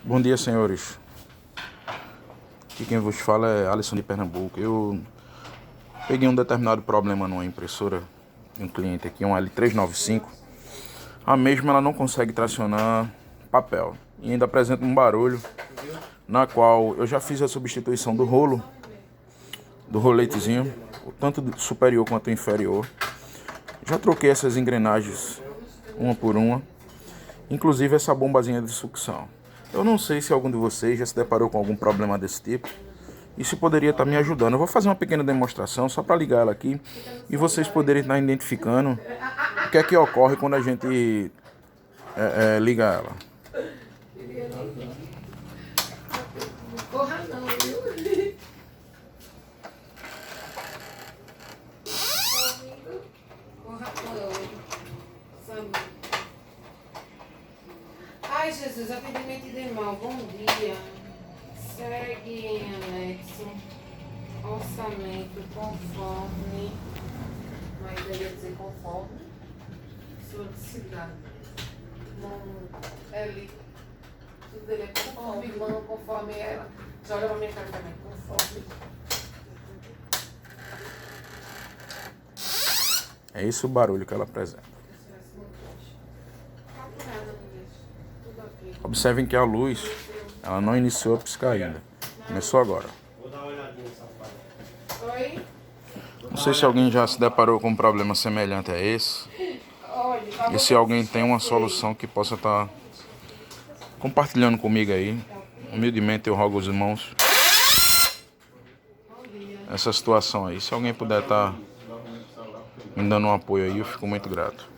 Bom dia, senhores. Aqui quem vos fala é Alisson de Pernambuco. Eu peguei um determinado problema numa impressora de um cliente aqui, um L395. A mesma ela não consegue tracionar papel e ainda apresenta um barulho, na qual eu já fiz a substituição do roletezinho, tanto superior quanto inferior. Já troquei essas engrenagens uma por uma, inclusive essa bombazinha de sucção. Eu não sei se algum de vocês já se deparou com algum problema desse tipo e se poderia estar me ajudando. Eu vou fazer uma pequena demonstração só para ligar ela aqui e vocês poderem estar identificando o que é que ocorre quando a gente liga ela. Corra não, viu? Corra não. Ai, Jesus, atendimento de mal, bom dia. Segue em anexo, orçamento conforme, mas deve dizer conforme, solicitado. L, tudo dele é conforme, mano, conforme ela. Já olha pra minha cara também, conforme. É esse o barulho que ela apresenta. Observem que a luz, ela não iniciou a piscar ainda. Começou agora. Vou dar uma olhadinha nessa parte. Oi? Não sei se alguém já se deparou com um problema semelhante a esse. E se alguém tem uma solução que possa estar compartilhando comigo aí. Humildemente eu rogo aos irmãos essa situação aí. Se alguém puder estar me dando um apoio aí, eu fico muito grato.